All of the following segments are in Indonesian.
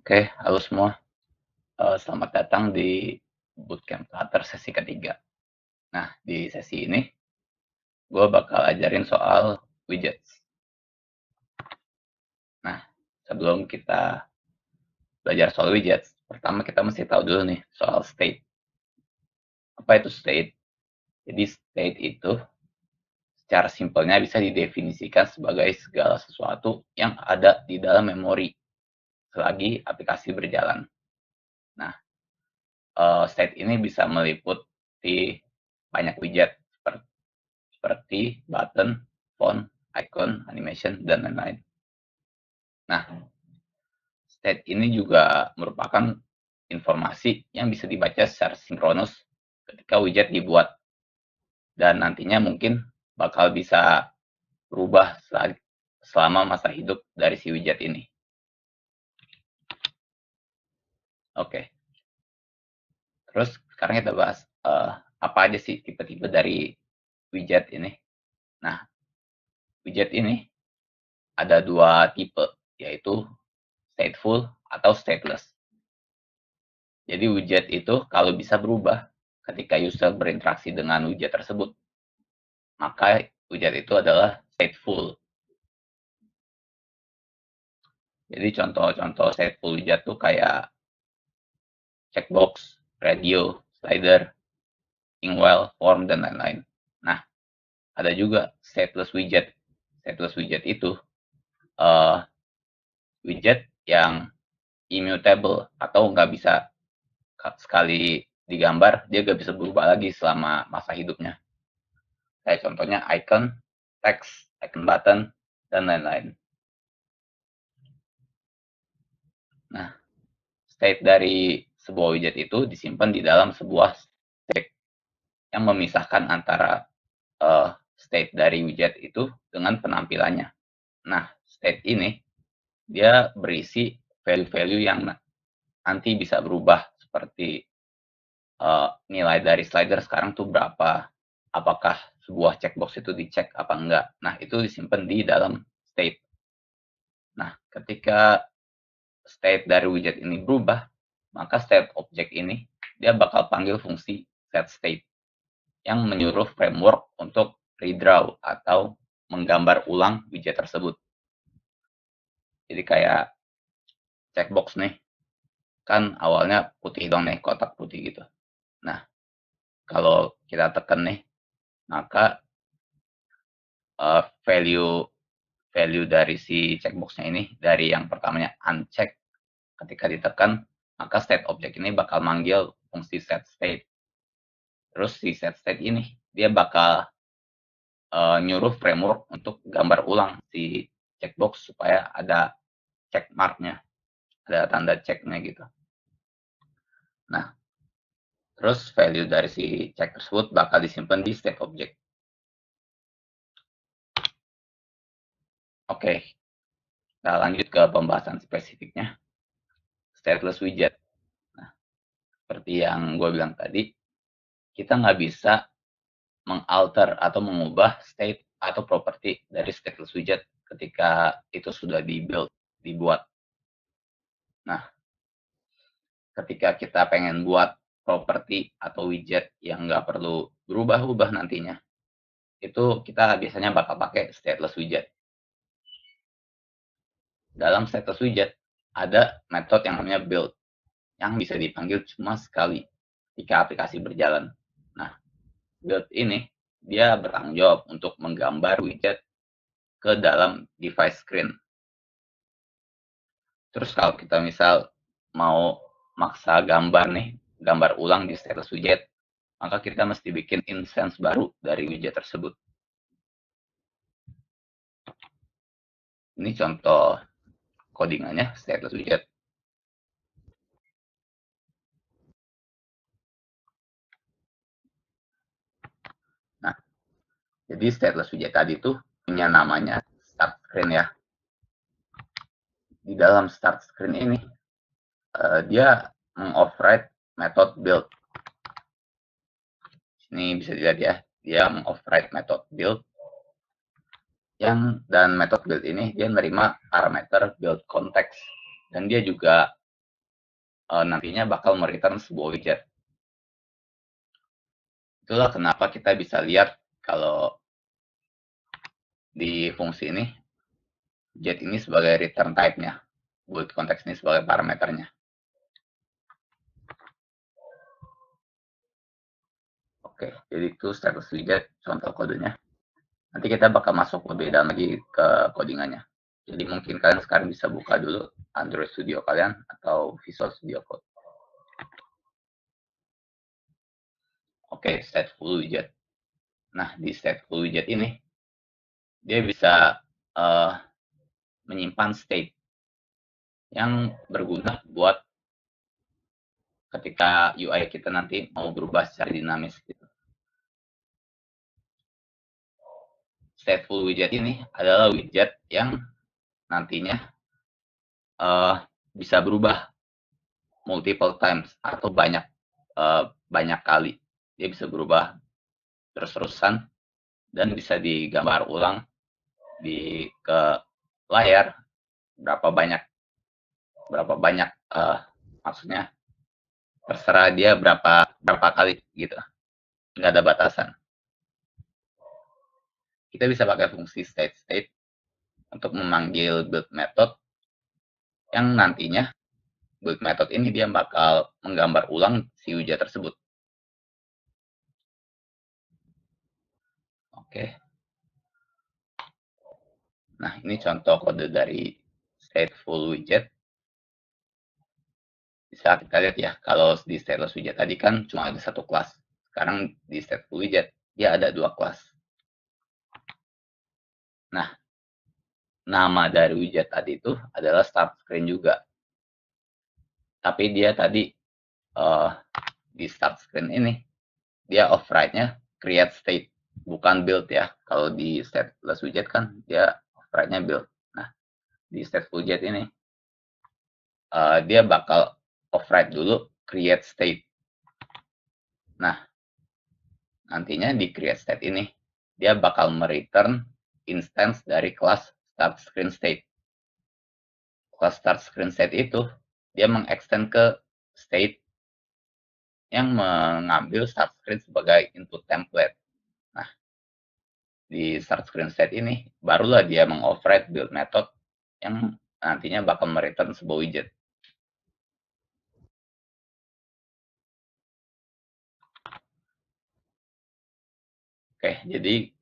Oke, halo semua. Selamat datang di Bootcamp Flutter sesi ketiga. Nah, di sesi ini gue bakal ajarin soal widgets. Nah, sebelum kita belajar soal widgets, pertama kita mesti tahu dulu nih soal state. Apa itu state? Jadi state itu secara simpelnya bisa didefinisikan sebagai segala sesuatu yang ada di dalam memori selagi aplikasi berjalan. Nah, state ini bisa meliputi banyak widget seperti button, font, icon, animation, dan lain-lain. Nah, state ini juga merupakan informasi yang bisa dibaca secara sinkronus ketika widget dibuat. Dan nantinya mungkin bakal bisa berubah selama masa hidup dari si widget ini. Oke, terus sekarang kita bahas apa aja sih tipe-tipe dari widget ini. Nah, widget ini ada dua tipe, yaitu stateful atau stateless. Jadi widget itu kalau bisa berubah ketika user berinteraksi dengan widget tersebut, maka widget itu adalah stateful. Jadi contoh-contoh stateful widget tuh kayak checkbox, radio, slider, inkwell, form, dan lain-lain. Nah, ada juga stateless widget. Stateless widget itu uh, widget yang immutable atau nggak bisa sekali digambar, dia nggak bisa berubah lagi selama masa hidupnya. Kayak contohnya icon, text, icon button, dan lain-lain. Nah, state dari sebuah widget itu disimpan di dalam sebuah state yang memisahkan antara state dari widget itu dengan penampilannya. Nah, state ini dia berisi value-value yang nanti bisa berubah seperti nilai dari slider sekarang tuh berapa, apakah sebuah checkbox itu dicek apa enggak. Nah, itu disimpan di dalam state. Nah, ketika state dari widget ini berubah, maka state object ini dia bakal panggil fungsi setState yang menyuruh framework untuk redraw atau menggambar ulang widget tersebut. Jadi kayak checkbox nih, kan awalnya putih dong nih, kotak putih gitu. Nah, kalau kita tekan nih, maka value value dari si checkboxnya ini, dari yang pertamanya uncheck, ketika ditekan, maka state object ini bakal manggil fungsi setState. Terus si setState ini, dia bakal nyuruh framework untuk gambar ulang si checkbox supaya ada check marknya, ada tanda checknya gitu. Nah, terus value dari si check tersebut bakal disimpan di state object. Oke, kita lanjut ke pembahasan spesifiknya. Stateless widget. Nah, seperti yang gue bilang tadi, kita nggak bisa mengalter atau mengubah state atau property dari stateless widget ketika itu sudah dibuat. Nah, ketika kita pengen buat properti atau widget yang nggak perlu berubah-ubah nantinya, itu kita biasanya bakal pakai stateless widget. Dalam stateless widget, ada metode yang namanya build, yang bisa dipanggil cuma sekali jika aplikasi berjalan. Nah, build ini, dia bertanggung jawab untuk menggambar widget ke dalam device screen. Terus kalau kita misal mau maksa gambar nih, gambar ulang di stateless widget, maka kita mesti bikin instance baru dari widget tersebut. Ini contoh codingannya stateless widget. Nah, jadi stateless widget tadi itu punya namanya start screen ya. Di dalam start screen ini, dia mengoverride method build. Ini bisa dilihat ya, dia mengoverride method build dan method build ini dia menerima parameter build context, dan dia juga nantinya bakal mereturn sebuah widget. Itulah kenapa kita bisa lihat kalau di fungsi ini, widget ini sebagai return type-nya, build context ini sebagai parameternya. Oke, jadi itu status widget, contoh kodenya. Nanti kita bakal masuk lebih dalam lagi ke codingannya. Jadi mungkin kalian sekarang bisa buka dulu Android Studio kalian atau Visual Studio Code. Oke, stateful widget. Nah, di stateful widget ini, dia bisa menyimpan state yang berguna buat ketika UI kita nanti mau berubah secara dinamis gitu. Stateful widget ini adalah widget yang nantinya bisa berubah multiple times atau banyak kali. Dia bisa berubah terus-terusan dan bisa digambar ulang ke layar berapa banyak maksudnya terserah dia berapa kali gitu, nggak ada batasan. Kita bisa pakai fungsi state untuk memanggil build method yang nantinya build method ini dia bakal menggambar ulang si widget tersebut. Oke. Nah, ini contoh kode dari stateful widget. Bisa kita lihat ya, kalau di stateless widget tadi kan cuma ada satu kelas. Sekarang di stateful widget, dia ada dua kelas. Nah, nama dari widget tadi itu adalah start screen juga. Tapi dia tadi di start screen ini, dia override-nya create state, bukan build ya. Kalau di stateless widget kan dia override-nya build. Nah, di stateful widget ini, dia bakal override dulu create state. Nah, nantinya di create state ini, dia bakal mereturn instance dari kelas start screen state. Kelas start screen state itu, dia mengextend ke state yang mengambil start screen sebagai input template. Nah, di start screen state ini, barulah dia mengoverride build method yang nantinya bakal mereturn sebuah widget. Oke, jadi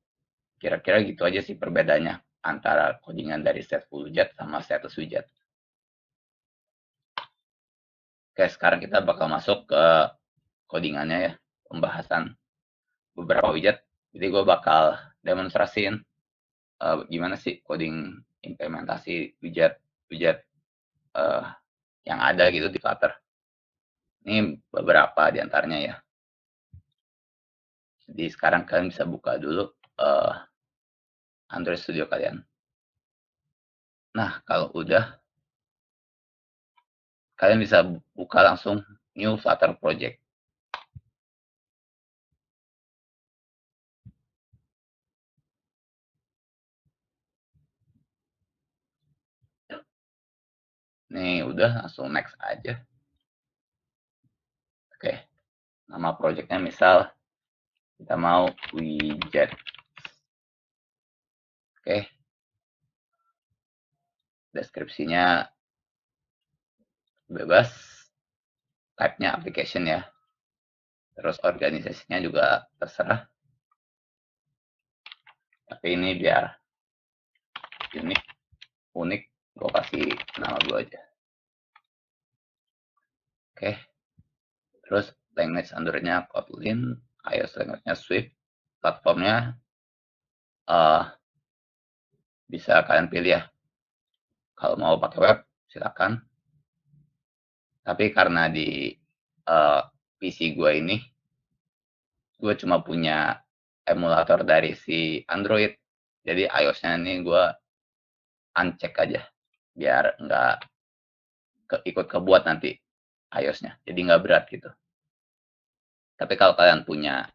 kira-kira gitu aja sih perbedaannya antara codingan dari stateful widget sama status widget. Oke, sekarang kita bakal masuk ke codingannya ya, pembahasan beberapa widget. Jadi gue bakal demonstrasiin gimana sih coding implementasi widget yang ada gitu di Flutter. Ini beberapa di antaranya ya. Jadi sekarang kalian bisa buka dulu Android Studio kalian. Nah, kalau udah, kalian bisa buka langsung New Flutter Project. Nih, udah langsung next aja. Oke, nama projectnya misal kita mau widget. Oke, deskripsinya bebas, type-nya application ya. Terus organisasinya juga terserah. Tapi ini biar unik, gue kasih nama gue aja. Oke, terus language Android-nya Kotlin, iOS language-nya Swift, platformnya bisa kalian pilih ya. Kalau mau pakai web, silakan. Tapi karena di PC gue ini, gue cuma punya emulator dari si Android. Jadi iOS-nya ini gue uncheck aja. Biar nggak ikut kebuat nanti iOS-nya. Jadi nggak berat gitu. Tapi kalau kalian punya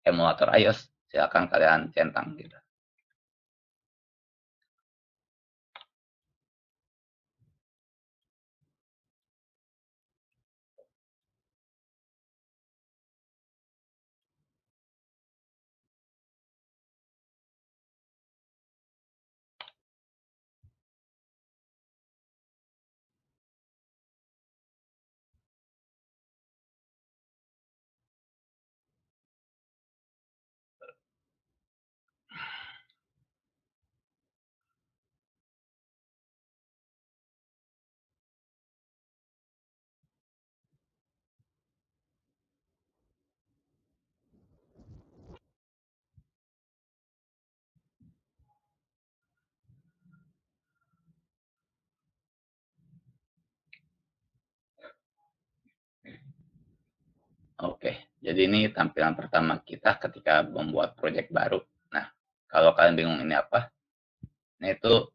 emulator iOS, silakan kalian centang gitu. Jadi ini tampilan pertama kita ketika membuat project baru. Nah, kalau kalian bingung ini apa, ini itu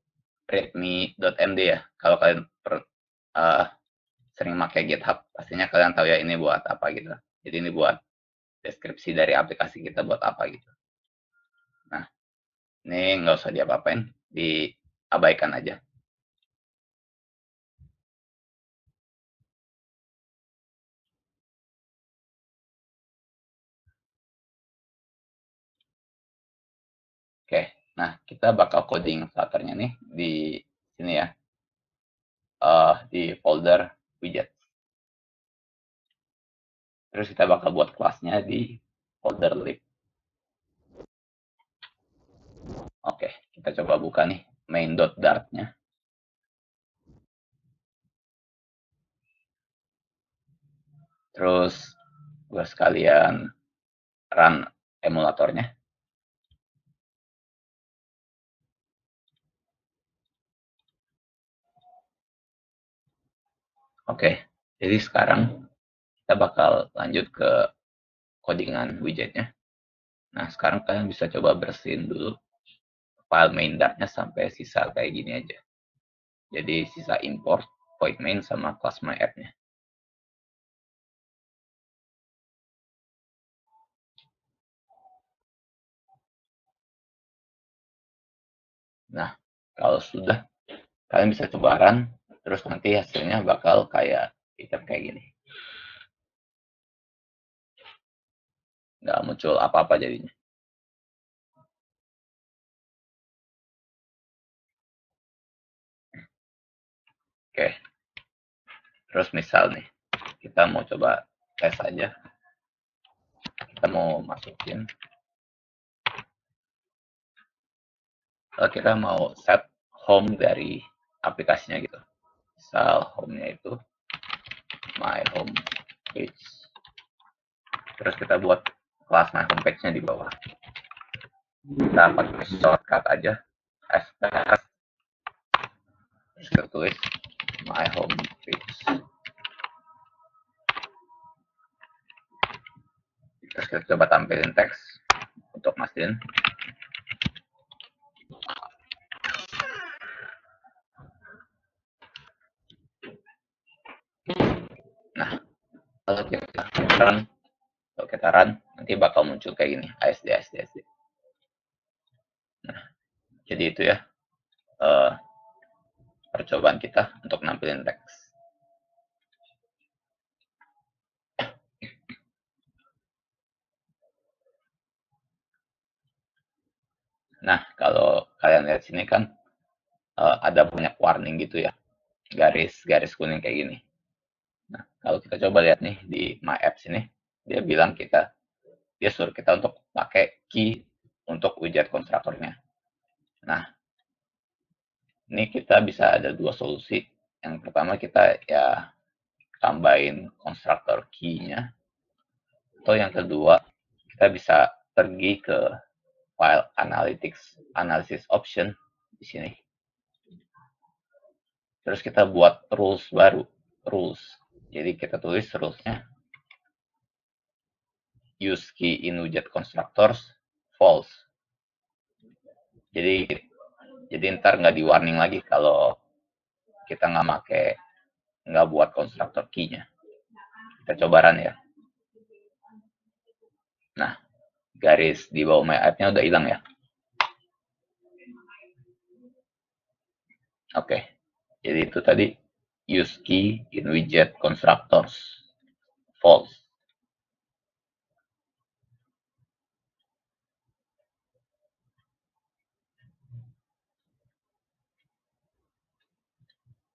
readme.md ya. Kalau kalian uh, sering pakai GitHub, pastinya kalian tahu ya ini buat apa gitu. Jadi ini buat deskripsi dari aplikasi kita buat apa gitu. Nah, ini nggak usah diapa-apain, diabaikan aja. Oke, nah kita bakal coding Flutter-nya nih di sini ya, di folder widget. Terus kita bakal buat kelasnya di folder lib. Oke, kita coba buka nih main.dart-nya. Terus gue sekalian run emulatornya. Oke, jadi sekarang kita bakal lanjut ke codingan widgetnya. Nah, sekarang kalian bisa coba bersihin dulu file main.dart-nya sampai sisa kayak gini aja. Jadi sisa import, void main, sama class myapp-nya. Nah, kalau sudah, kalian bisa coba run, terus nanti hasilnya bakal kayak item kayak gini. Nggak muncul apa-apa jadinya. Oke, terus misal nih, kita mau coba tes aja. Kita mau masukin, kita mau set home dari aplikasinya gitu. Misal home-nya itu my home page. Terus kita buat kelas my home page-nya di bawah. Kita pakai shortcut aja, STS. Terus kita tulis my home page. Terus kita coba tampilin teks untuk mastiin. Nah, kalau kita run, nanti bakal muncul kayak gini, ASD. Nah, jadi itu ya percobaan kita untuk nampilin teks. Nah, kalau kalian lihat sini kan ada banyak warning gitu ya, garis kuning kayak gini. Nah, kalau kita coba lihat nih di My Apps ini, dia suruh kita untuk pakai key untuk widget konstruktornya. Nah, ini kita bisa ada dua solusi. Yang pertama kita ya tambahin konstruktor key-nya, atau yang kedua kita bisa pergi ke file analysis option di sini. Terus kita buat rules baru, Jadi kita tulis rulesnya use key in widget constructors false. Jadi ntar nggak di warning lagi kalau kita nggak buat konstruktor key-nya. Kita coba run ya. Nah, garis di bawah my app-nya udah hilang ya. Oke, jadi itu tadi use key in widget constructors false.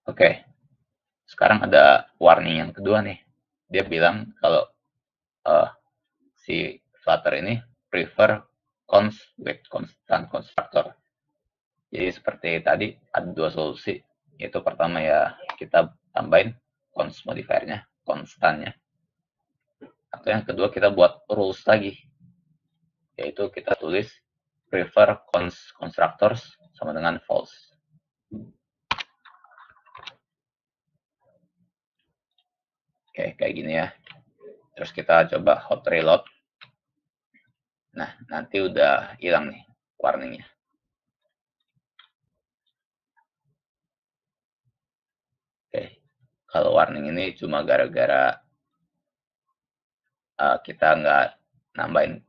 Oke, sekarang ada warning yang kedua nih. Dia bilang kalau si Flutter ini prefer cons with constant constructor. Jadi seperti tadi ada dua solusi. Yaitu pertama ya kita tambahin cons modifiernya, konstannya. Atau yang kedua kita buat rules lagi. Yaitu kita tulis prefer constructors sama dengan false. Oke, kayak gini ya. Terus kita coba hot reload. Nah, nanti udah hilang nih warningnya. Oke, kalau warning ini cuma gara-gara kita nggak nambahin,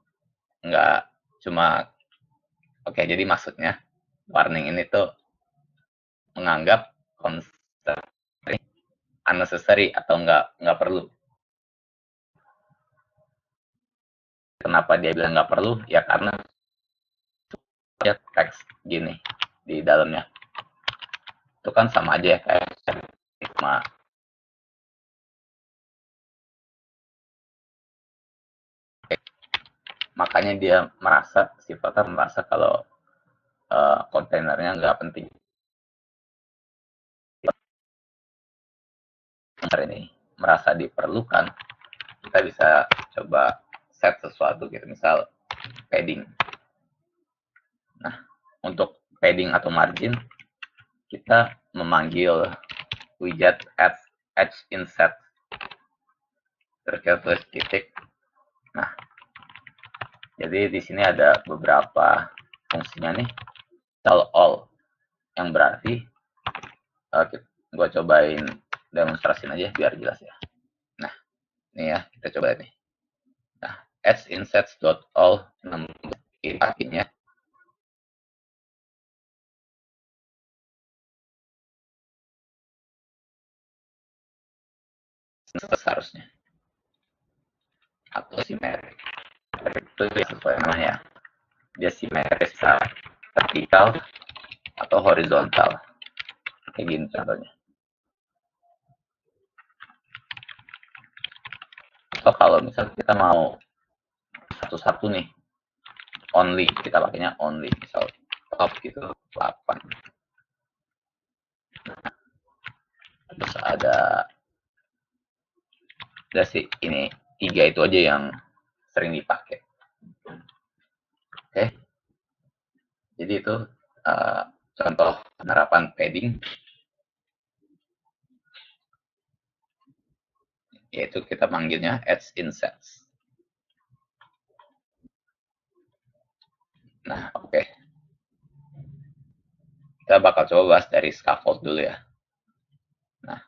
nggak cuma, oke, jadi maksudnya warning ini tuh menganggap konsep unnecessary atau nggak perlu. Kenapa dia bilang nggak perlu? Ya karena ya teks gini di dalamnya. Itu kan sama aja ya kayak cuma, makanya dia merasa, si Flutter merasa kalau kontainernya nggak penting. Ini merasa diperlukan, kita bisa coba set sesuatu gitu, misal padding. Nah, untuk padding atau margin, kita memanggil widget edge inset, terus kita tulis titik. Nah, jadi di sini ada beberapa fungsinya nih. Misal all, yang berarti gue cobain demonstrasiin aja biar jelas ya. Nah, ini ya, kita coba nih. Nah, edge insets.all artinya seharusnya, atau simetrik. Itu sesuai namanya. Dia simetris, bisa vertikal atau horizontal. Kayak gini contohnya. Atau kalau misalnya kita mau satu-satu nih, only, kita pakainya only, misal top gitu 8. Terus ada sih ini 3 itu aja yang sering dipakai. Oke, jadi itu contoh penerapan padding, yaitu kita manggilnya edge insets. Nah, oke. Kita bakal coba bahas dari scaffold dulu ya. Nah,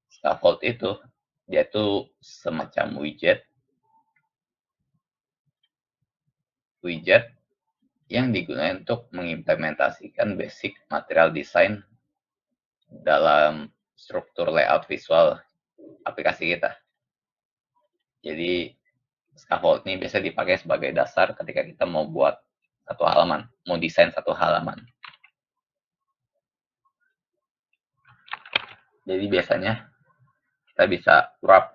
scaffold itu, dia tuh semacam widget yang digunakan untuk mengimplementasikan basic material design dalam struktur layout visual aplikasi kita. Jadi, scaffold ini biasa dipakai sebagai dasar ketika kita mau buat satu halaman, mau desain satu halaman. Jadi biasanya kita bisa wrap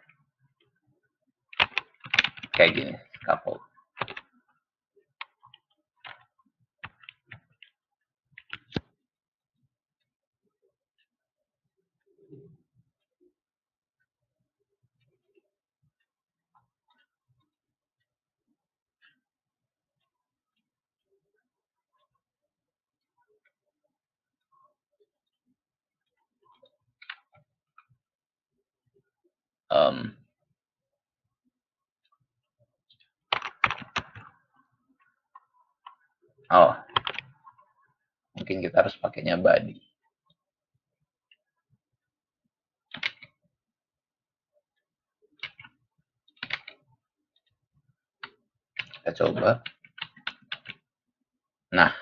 kayak gini, scaffold. Oh, mungkin kita harus pakainya body. Kita coba. Nah,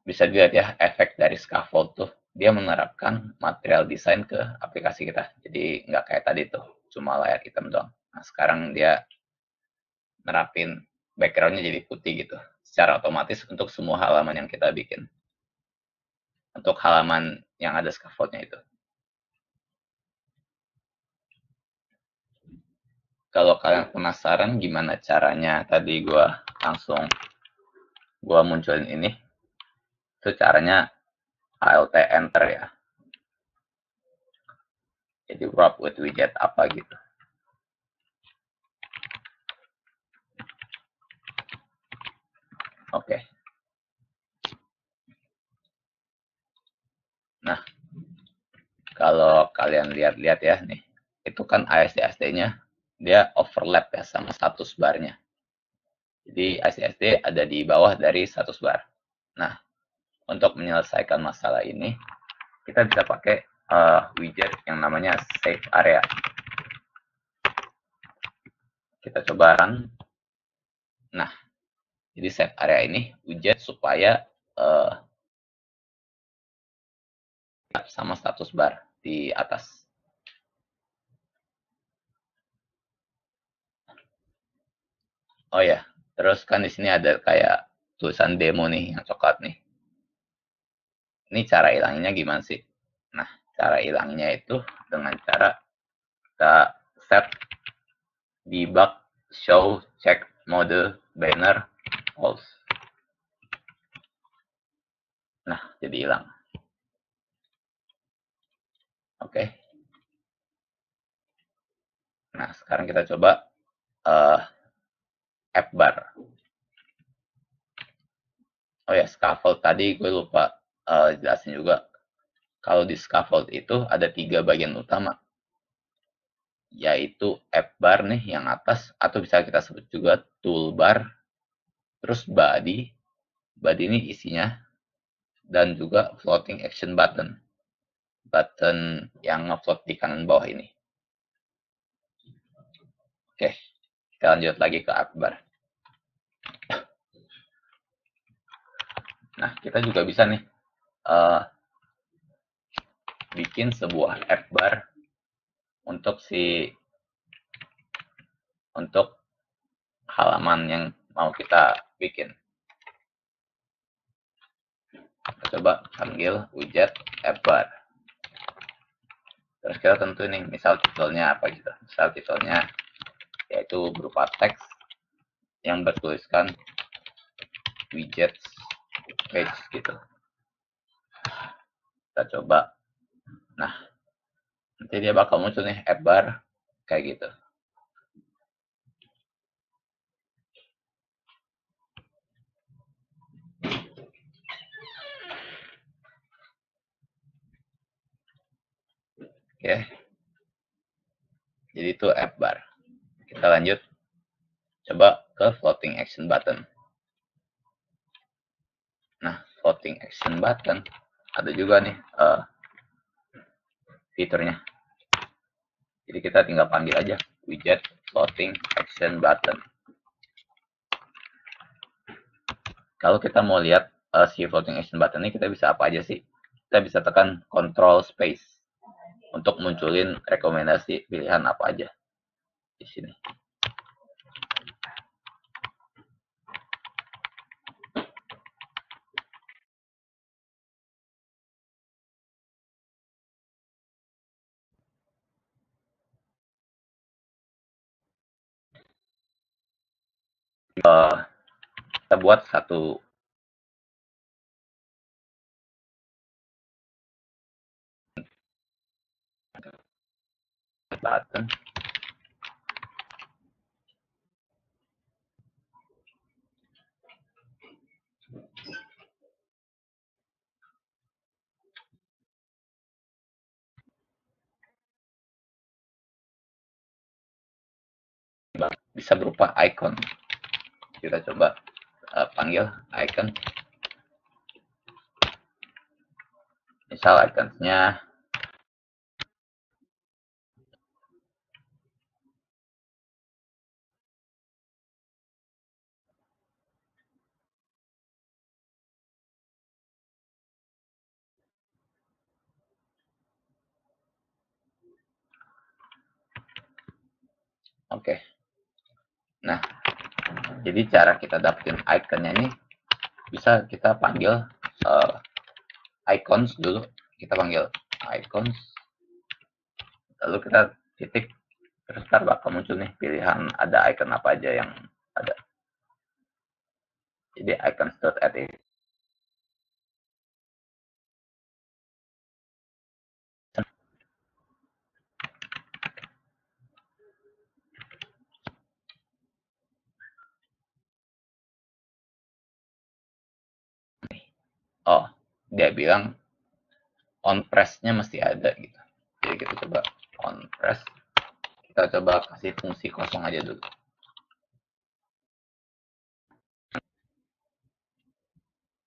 bisa dilihat ya efek dari scaffold tuh. Dia menerapkan material desain ke aplikasi kita. Jadi nggak kayak tadi tuh, cuma layar hitam doang. Nah, sekarang dia nerapin background-nya jadi putih gitu. Secara otomatis untuk semua halaman yang kita bikin. Untuk halaman yang ada scaffold-nya itu. Kalau kalian penasaran gimana caranya, tadi gue munculin ini. Itu caranya Alt Enter ya. Jadi wrap with widget apa gitu. Oke. Nah, kalau kalian lihat-lihat ya nih, itu kan ASD-nya dia overlap ya sama status barnya. Jadi ASD ada di bawah dari status bar. Nah, untuk menyelesaikan masalah ini, kita bisa pakai widget yang namanya save area. Kita coba run. Nah, jadi save area ini widget supaya sama status bar di atas. Oh ya, terus kan di sini ada kayak tulisan demo nih yang coklat nih. Ini cara hilanginnya gimana sih? Nah, cara hilangnya itu dengan cara kita set debug show check mode banner false. Nah, jadi hilang. Oke. Nah, sekarang kita coba app bar. Oh ya, scaffold tadi gue lupa jelasin juga. Kalau di scaffold itu ada 3 bagian utama, yaitu app bar nih yang atas, atau bisa kita sebut juga toolbar, terus body, body ini isinya, dan juga floating action button, button yang ngefloat di kanan bawah ini. Oke, kita lanjut lagi ke app bar. Nah, kita juga bisa nih bikin sebuah app bar untuk untuk halaman yang mau kita bikin. Kita coba panggil widget app bar. Terus kita tentu nih, misal titelnya apa gitu. Misal titelnya yaitu berupa teks yang bertuliskan widget page gitu. Kita coba. Nah, nanti dia bakal muncul nih app bar kayak gitu. Oke. Jadi itu app bar. Kita lanjut. Coba ke floating action button. Nah, floating action button ada juga nih fiturnya. Jadi kita tinggal panggil aja widget floating action button. Kalau kita mau lihat si floating action button ini, kita bisa apa aja sih? Kita bisa tekan control space untuk munculin rekomendasi pilihan apa aja di sini. Kita buat satu button. Bisa berupa icon. Kita coba panggil icon. Misal iconsnya oke. Nah, jadi cara kita dapetin iconnya ini bisa kita panggil icons dulu. Kita panggil icons, lalu kita titik, terus ntar bakal muncul nih pilihan ada icon apa aja yang ada. Jadi icons.add ini. Oh, dia bilang on press-nya mesti ada gitu. Jadi kita coba on press. Kita coba kasih fungsi kosong aja dulu.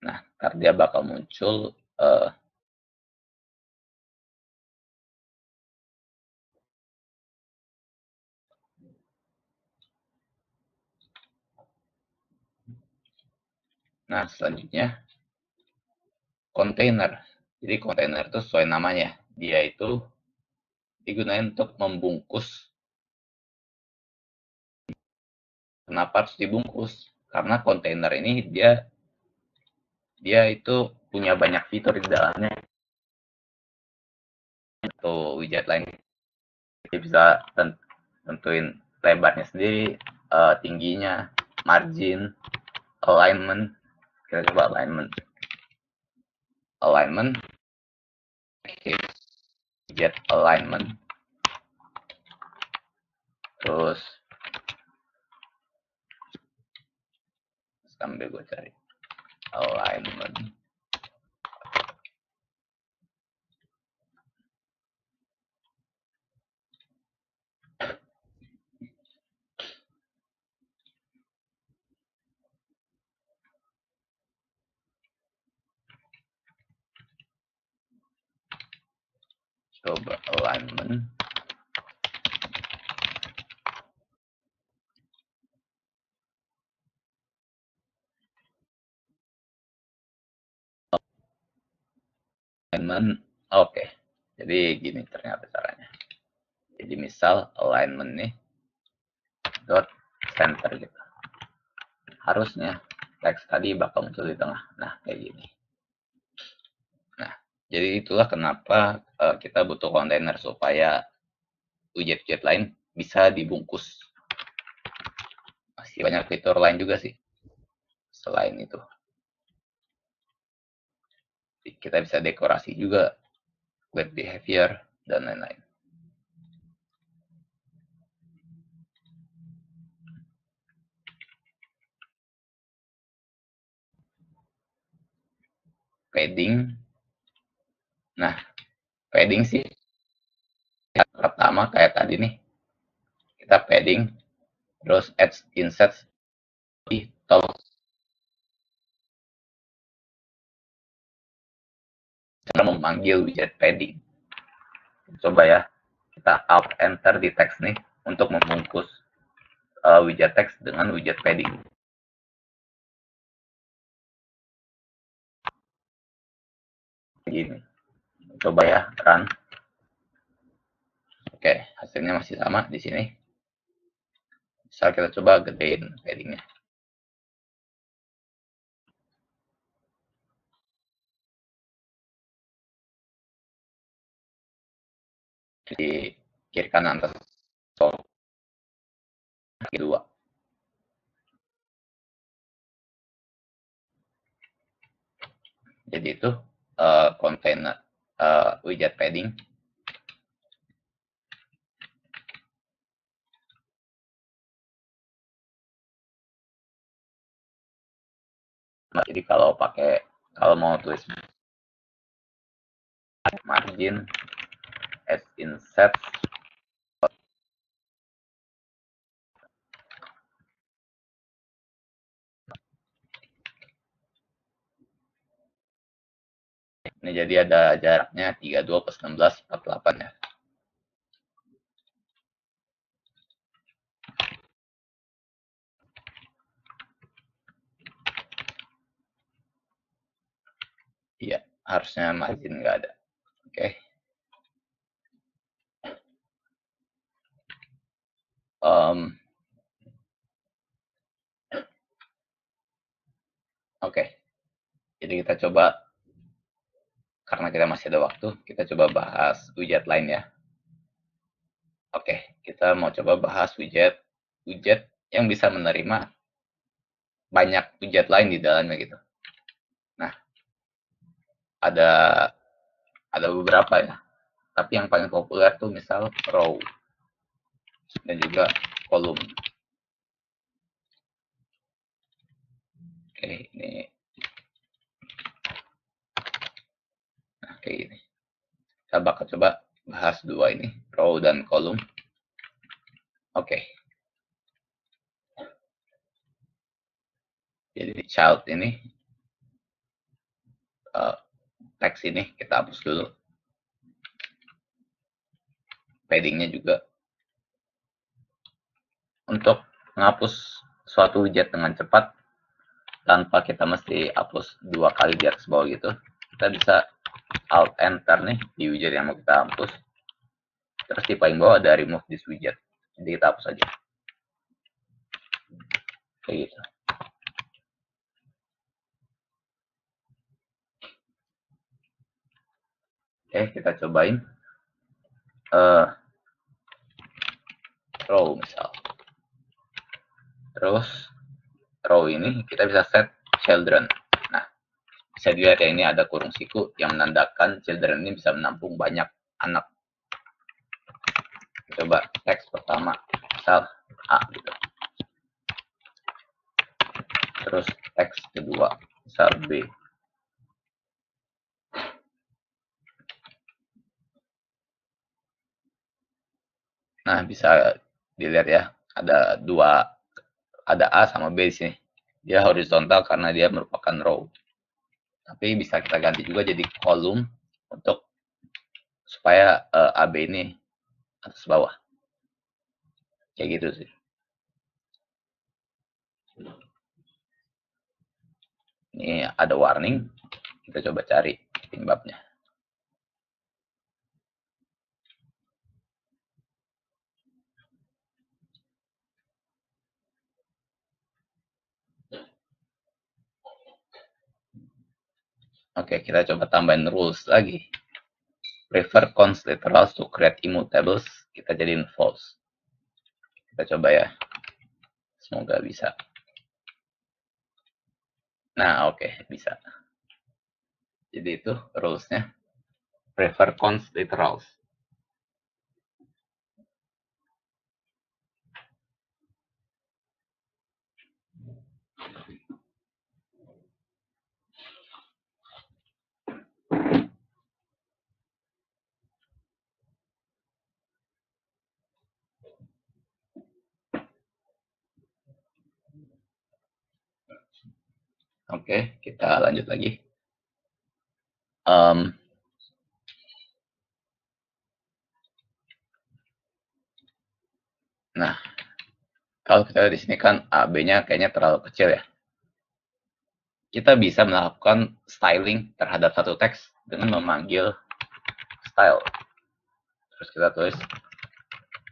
Nah, ntar dia bakal muncul nah, selanjutnya kontainer. Jadi kontainer itu sesuai namanya, dia itu digunakan untuk membungkus. Kenapa harus dibungkus? Karena kontainer ini dia itu punya banyak fitur di dalamnya. Atau widget lain, dia bisa tentuin lebarnya sendiri, tingginya, margin, alignment. Kita coba alignment, widget alignment, terus sambil gue cari alignment. Coba alignment. Alignment, oke. Jadi gini ternyata caranya. Jadi misal alignment nih dot center gitu. Harusnya teks tadi bakal muncul di tengah. Nah, kayak gini. Nah, jadi itulah kenapa kita butuh kontainer supaya widget-widget lain bisa dibungkus. Masih banyak fitur lain juga sih selain itu. Kita bisa dekorasi juga, web behavior, dan lain-lain. Padding. Nah, padding sih pertama kayak tadi nih. Kita padding, terus add insert, tolong cara memanggil widget padding. Coba ya, kita alt enter di teks nih untuk membungkus widget teks dengan widget padding. Gini. Coba ya, run. Oke, hasilnya masih sama di sini. Misal kita coba gedein paddingnya. Di kiri kanan atas kedua. Jadi itu kontainer widget padding. Nah, jadi kalau mau tulis margin as insert, ini jadi ada jaraknya 32 plus 16 48 ya. Iya, harusnya margin nggak ada. Oke. Oke. Jadi kita coba, karena kita masih ada waktu, kita coba bahas widget lain ya. Oke, kita mau coba bahas widget yang bisa menerima banyak widget lain di dalamnya gitu. Nah, ada beberapa ya. Tapi yang paling populer tuh misal row dan juga column. Oke, ini nah, kayak gini. Kita bakal coba bahas dua ini, row dan column. Oke. Jadi child ini teks ini kita hapus dulu. Paddingnya juga. Untuk menghapus suatu widget dengan cepat tanpa kita mesti hapus 2 kali di atas bawah gitu, kita bisa Alt Enter nih di widget yang mau kita hapus. Terus di paling bawah ada remove this widget. Jadi kita hapus aja. Kayak gitu. Oke, kita cobain. Row misal. Terus row ini kita bisa set children. Nah, bisa dilihat ya, ini ada kurung siku yang menandakan children ini bisa menampung banyak anak. Coba teks pertama misal A gitu. Terus teks kedua misal B. Nah, bisa dilihat ya, ada A sama B di sini. Dia horizontal karena dia merupakan row. Tapi bisa kita ganti juga jadi kolom untuk supaya AB ini atas bawah. Kayak gitu sih. Ini ada warning. Kita coba cari penyebabnya. Oke, kita coba tambahin rules lagi. Prefer const literals to create immutables. Kita jadiin false. Kita coba ya. Semoga bisa. Nah, oke, bisa. Jadi itu rules-nya. Prefer const literals. Oke, kita lanjut lagi. Nah, kalau kita lihat di sini kan AB-nya kayaknya terlalu kecil ya. Kita bisa melakukan styling terhadap satu teks dengan memanggil style. Terus kita tulis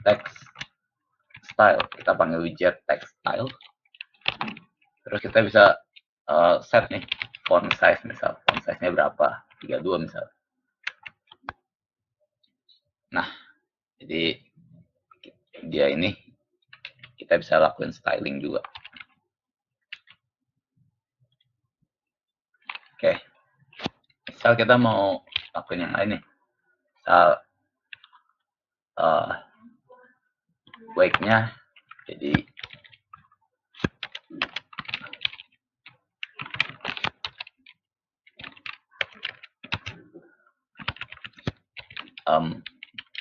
text style. Kita panggil widget text style. Terus kita bisa set nih font size misal. Font size-nya berapa? 32 misal. Nah, jadi dia ini kita bisa lakuin styling juga. Oke. Misal kita mau lakuin yang lain nih. Misal weight-nya jadi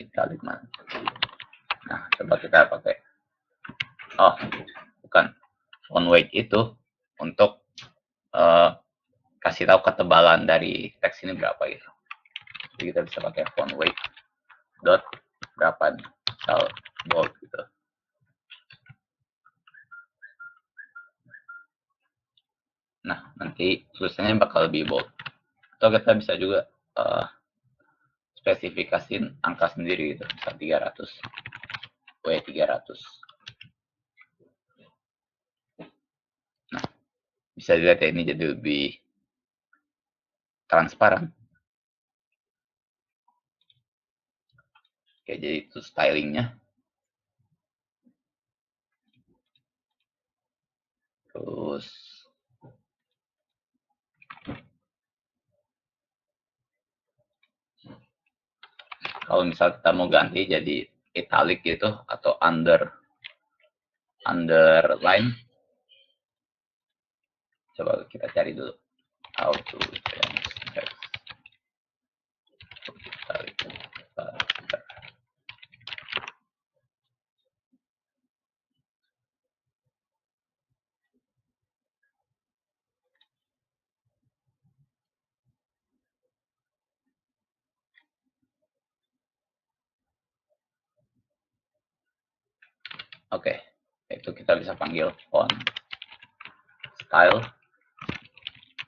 italic mana. Nah, coba kita pakai. Oh, bukan. Font weight itu untuk kasih tahu ketebalan dari teks ini berapa gitu. Jadi kita bisa pakai font weight dot berapa nih, misal bold gitu. Nah, nanti tulisannya bakal lebih bold. Atau kita bisa juga spesifikasiin angka sendiri gitu, misal 300 W300. Nah, bisa dilihat ya, ini jadi lebih transparan. Oke, jadi itu stylingnya. Terus kalau misal kita mau ganti jadi italic gitu atau underline, coba kita cari dulu how to change text italic. Oke, itu kita bisa panggil font style,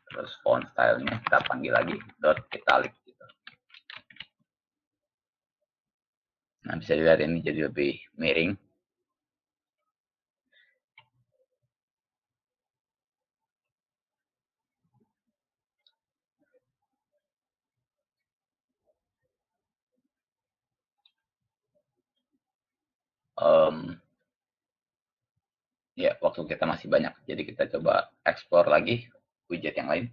terus font stylenya kita panggil lagi dot italic gitu. Nah, bisa dilihat ini jadi lebih miring. Ya, waktu kita masih banyak, jadi kita coba explore lagi widget yang lain.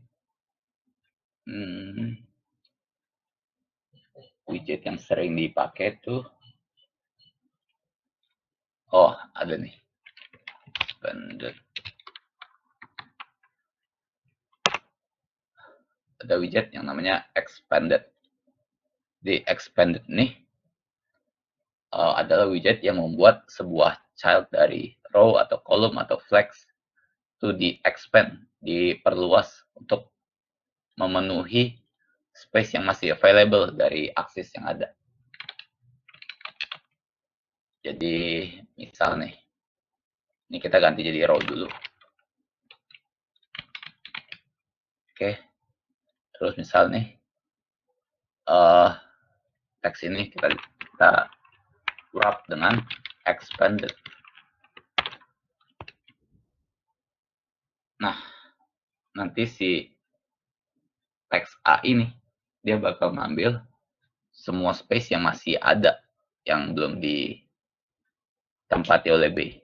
Widget yang sering dipakai tuh, oh ada nih, expanded. Ada widget yang namanya expanded. Di expanded nih adalah widget yang membuat sebuah child dari row atau column atau flex itu di expand, diperluas untuk memenuhi space yang masih available dari aksis yang ada. Jadi misal nih, ini kita ganti jadi row dulu. Oke, terus misal nih teks ini kita wrap dengan expanded. Nah, nanti si teks A ini dia bakal ngambil semua space yang masih ada yang belum ditempati oleh B.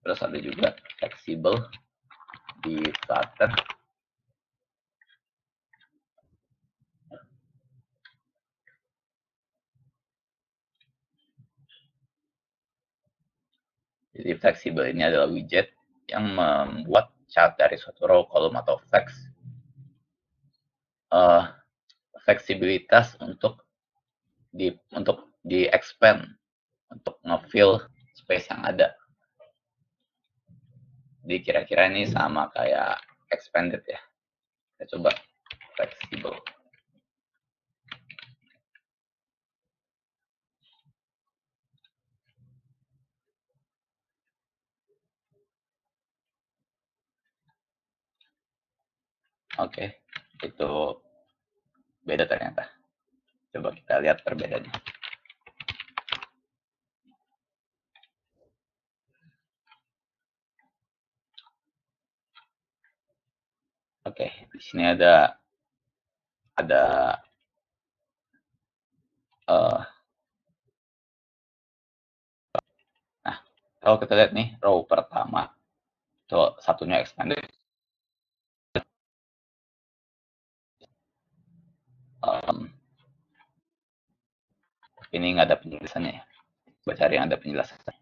Terus ada juga flexible di Flutter. Jadi flexible ini adalah widget yang membuat child dari suatu row, column, atau flex fleksibilitas untuk di expand, untuk nge-fill space yang ada. Jadi kira-kira ini sama kayak expanded ya. Kita coba flexible. Oke, itu beda ternyata. Coba kita lihat perbedaannya. Oke, di sini ada nah, kalau kita lihat nih row pertama itu satunya expanded, ini nggak ada penjelasannya ya. Coba cari yang ada penjelasannya.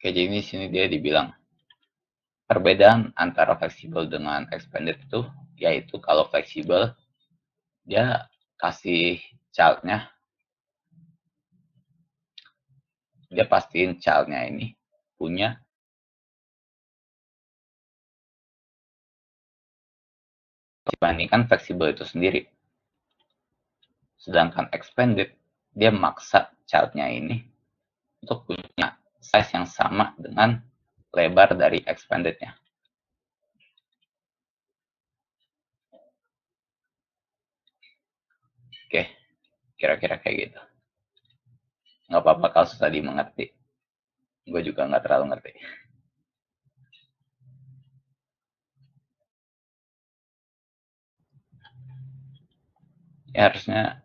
Oke, jadi di sini dia dibilang perbedaan antara fleksibel dengan expanded itu yaitu kalau fleksibel dia kasih childnya, dia pastiin childnya ini punya dibandingkan fleksibel itu sendiri. Sedangkan expanded dia maksa childnya ini untuk punya size yang sama dengan lebar dari expandednya. Oke, kira-kira kayak gitu. Nggak apa-apa kalau susah dimengerti. Gue juga nggak terlalu ngerti. Ya harusnya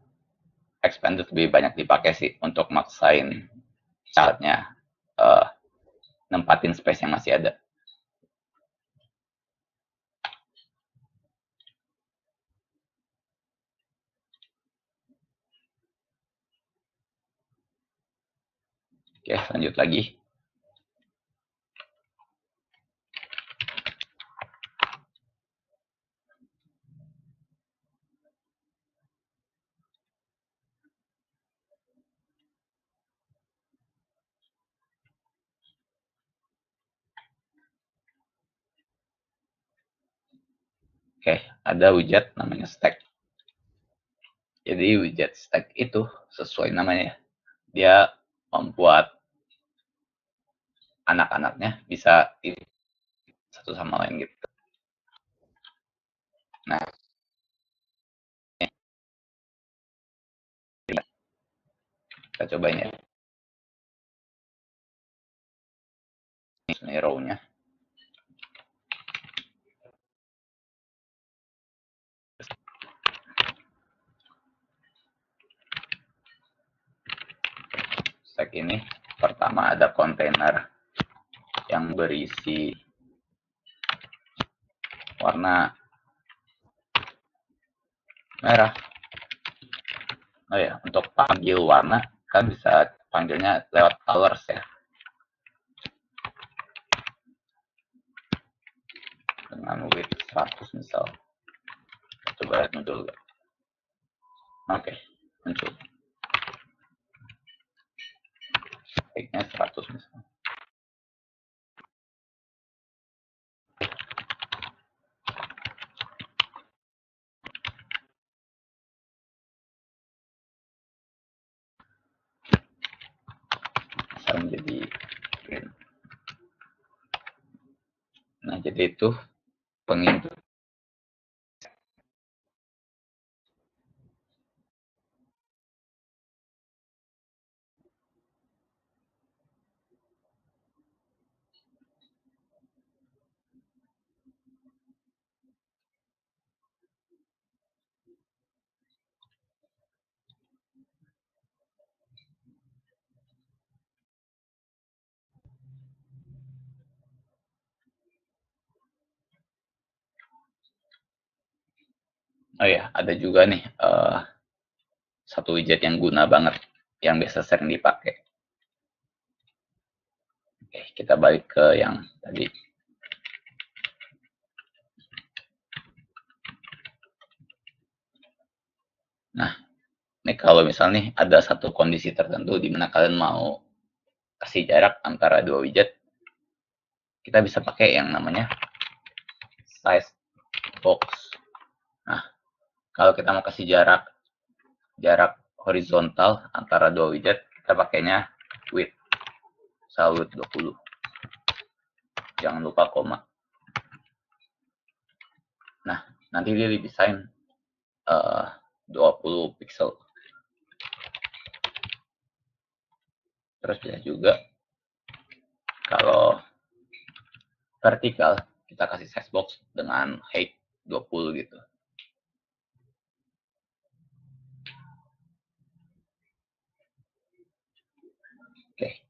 expanded lebih banyak dipakai sih untuk maksain childnya nempatin space yang masih ada. Oke, lanjut lagi. Oke, ada widget namanya stack. Jadi widget stack itu sesuai namanya, dia membuat anak-anaknya bisa satu sama lain gitu. Nah, kita cobain ya. Ini row-nya. Stack ini pertama ada kontainer yang berisi warna merah. Oh ya, untuk panggil warna kan bisa panggilnya lewat colors ya. Dengan width 100 misal. Coba lihat muncul gak? Oke, muncul. Width-nya 100 misal. Bisa menjadi green. Nah, jadi itu penginput. Oh ya, ada juga nih satu widget yang guna banget, yang biasa sering dipakai. Oke, kita balik ke yang tadi. Nah, ini kalau misalnya nih ada satu kondisi tertentu di mana kalian mau kasih jarak antara dua widget, kita bisa pakai yang namanya size box. Nah, kalau kita mau kasih jarak horizontal antara dua widget, kita pakainya width, width 20. Jangan lupa koma. Nah, nanti dia didesain 20 pixel. Terus bisa juga kalau vertikal kita kasih size box dengan height 20 gitu. Oke.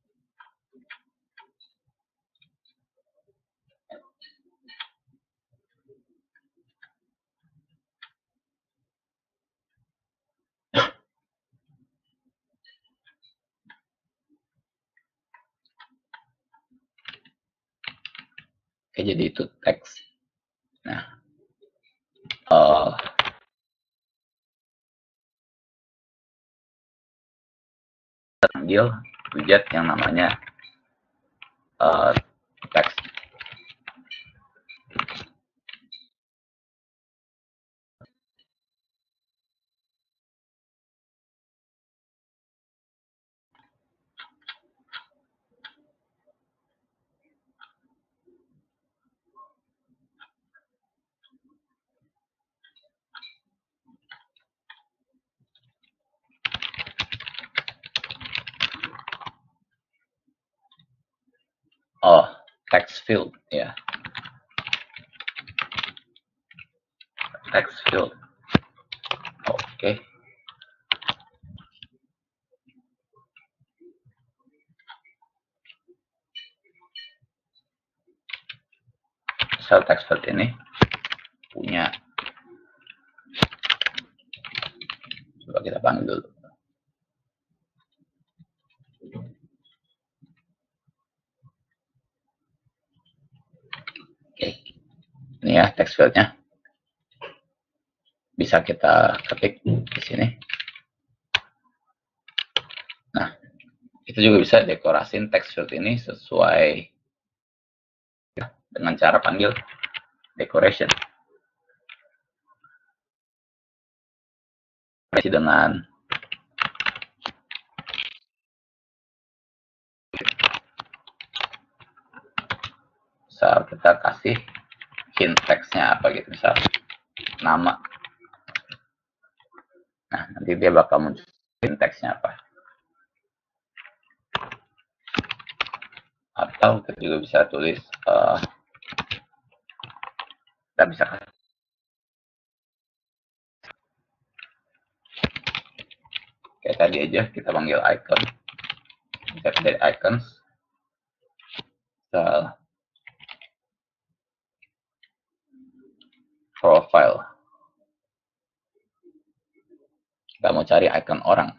Oke, jadi itu teks. Nah, panggil widget yang namanya teks. Oh, text field ya. Text field. Oke. Cell text field ini punya, coba kita panggil dulu. ini ya text fieldnya, bisa kita ketik di sini. Nah, itu juga bisa dekorasin text field ini sesuai dengan cara panggil decoration. Dengan misal kita kasih hint text-nya apa gitu, misal nama. Nah, nanti dia bakal muncul hint text-nya apa. Atau kita juga bisa tulis kita bisa kayak tadi aja, kita panggil icon, kita dari icons, profile, kita mau cari icon orang.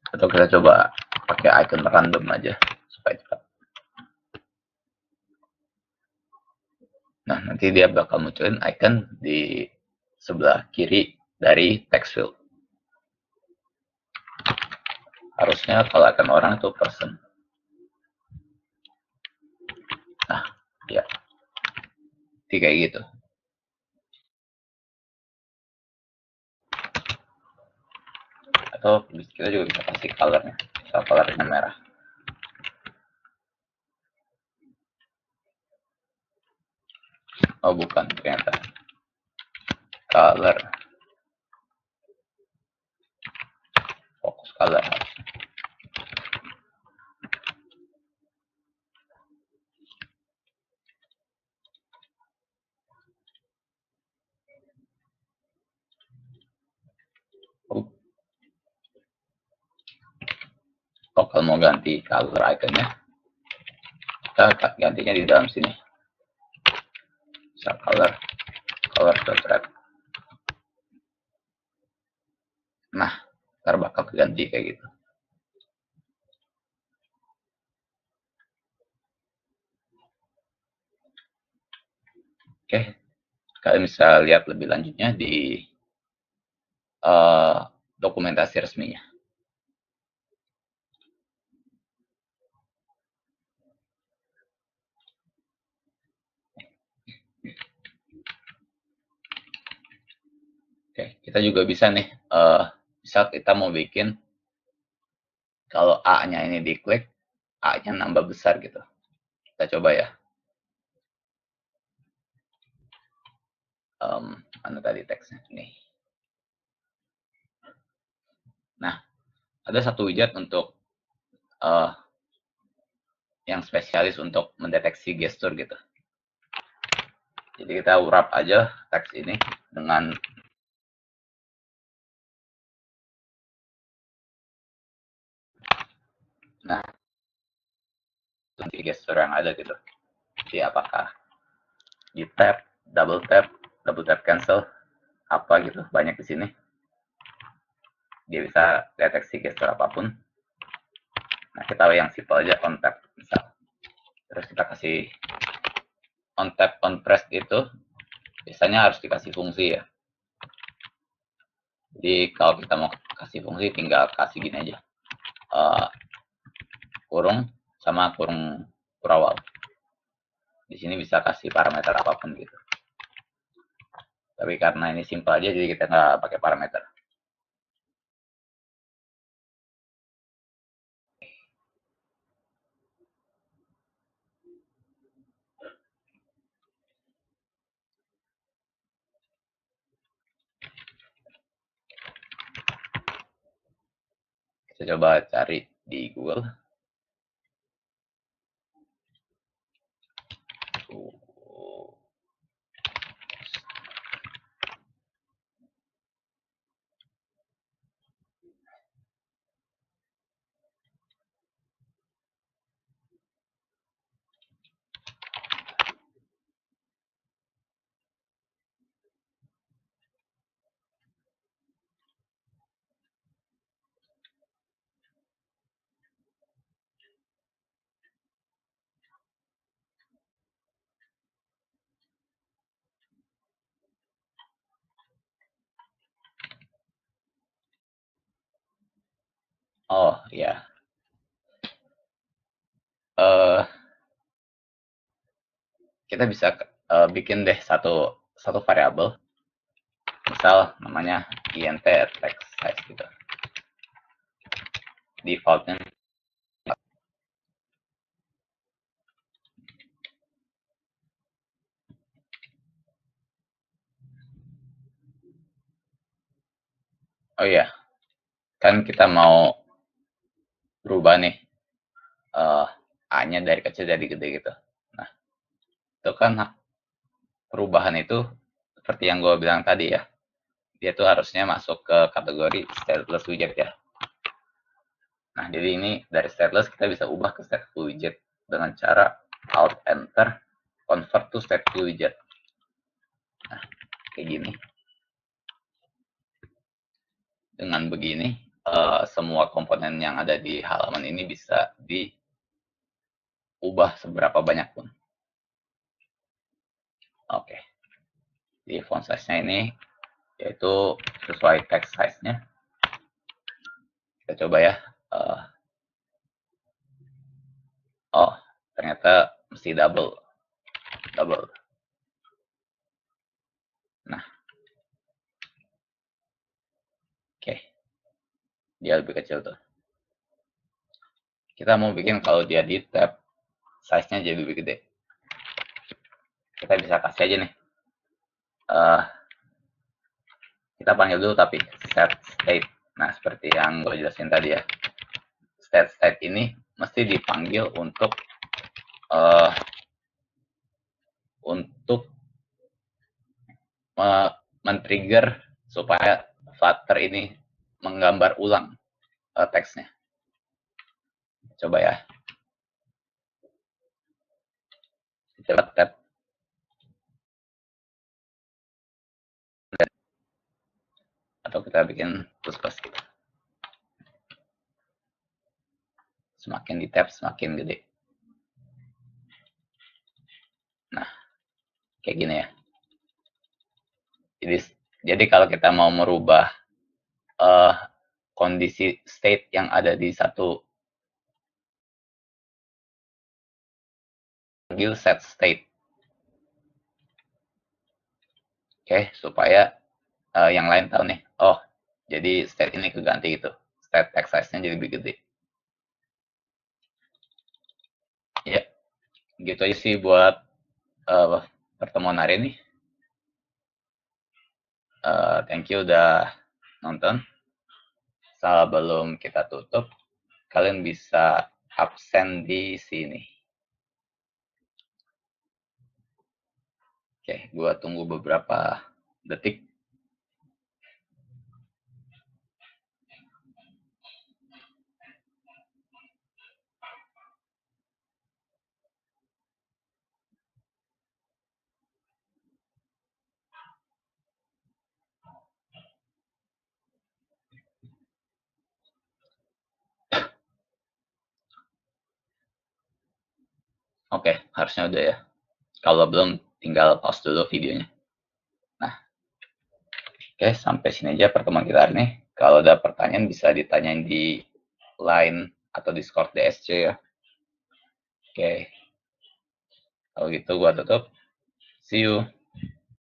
Atau kita coba pakai icon random aja supaya cepat. Nah, nanti dia bakal munculin icon di sebelah kiri dari text field. Harusnya kalau icon orang itu person. Nah, ya. Jadi kayak gitu. Atau kita juga bisa kasih colornya. Misal colornya merah. Oh, bukan ternyata. Color. Fokus color. Kalau mau ganti color iconnya, kita gantinya di dalam sini. Misal color.red. Nah, ntar bakal keganti kayak gitu. Oke, kalian bisa lihat lebih lanjutnya di dokumentasi resminya. Oke, kita juga bisa nih, misal kita mau bikin kalau A-nya ini diklik, A-nya nambah besar gitu. Kita coba ya. Mana tadi teksnya? Nih. Nah, ada satu widget untuk yang spesialis untuk mendeteksi gestur gitu. Jadi kita wrap aja teks ini dengan nanti gestur yang ada gitu. Jadi apakah di tap, double tap cancel, apa gitu, banyak di sini. Dia bisa deteksi gestur apapun. Nah, kita yang simple aja, on tap misal. Terus kita kasih on tap, on press itu biasanya harus dikasih fungsi ya. Jadi kalau kita mau kasih fungsi, tinggal kasih gini aja. Kurung sama kurung kurawal. Di sini bisa kasih parameter apapun gitu. Tapi karena ini simple aja, jadi kita nggak pakai parameter. Kita coba cari di Google. Oh ya, eh kita bisa bikin deh satu satu variabel, misal namanya int text size gitu. Defaultnya, oh iya, kan kita mau berubah nih, a-nya dari kecil jadi gede gitu. Nah, itu kan perubahan itu seperti yang gue bilang tadi ya, dia tuh harusnya masuk ke kategori stateless widget ya. Nah, jadi ini dari stateless kita bisa ubah ke stateful widget dengan cara alt enter convert to stateful widget. Nah, kayak gini. Dengan begini, semua komponen yang ada di halaman ini bisa diubah seberapa banyak pun. Oke, di font size-nya ini yaitu sesuai text size-nya. Kita coba ya. Oh, ternyata mesti double. Nah, oke, dia lebih kecil tuh. Kita mau bikin kalau dia di tab, size-nya jadi lebih gede. Kita bisa kasih aja nih. Kita panggil dulu tapi set state. Nah, seperti yang gue jelasin tadi ya. State ini mesti dipanggil untuk men-trigger supaya Flutter ini menggambar ulang teksnya. Coba ya. Coba tab. Atau kita bikin plus gitu. Semakin di tab, semakin gede. Nah, kayak gini ya. Jadi kalau kita mau merubah kondisi state yang ada di satu panggil set state. Oke, supaya yang lain tahu nih. Oh, jadi state ini keganti gitu. State text size-nya jadi lebih gede. Ya, gitu aja sih buat pertemuan hari ini. Thank you udah nonton. Sebelum kita tutup, kalian bisa absen di sini. Oke, gua tunggu beberapa detik. Oke, harusnya udah ya. Kalau belum, tinggal pause dulu videonya. Nah, oke, sampai sini aja pertemuan kita hari ini. Kalau ada pertanyaan bisa ditanyain di Line atau Discord DSC ya. Oke, kalau gitu gua tutup. See you.